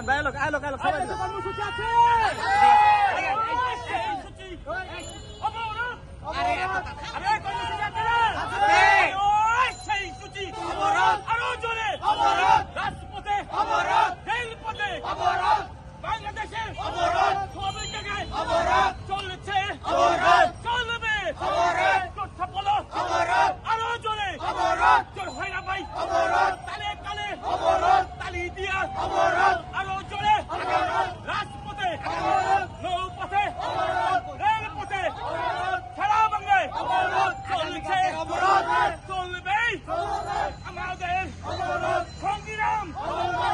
কর্মসূচি আছে সেই সূচি আরো জোরে রাজপথে রেলপথে বাংলাদেশে সবই জায়গায় চলছে চলবে বলো আরো জোরে জোর হয় না ভাই তালে তালে তালি দিয়া আরো জোরে রাজপথে নৌপথে রেলপথে সারা বাংলায় চলছে চলবে আমাদের সংগ্রাম চলবে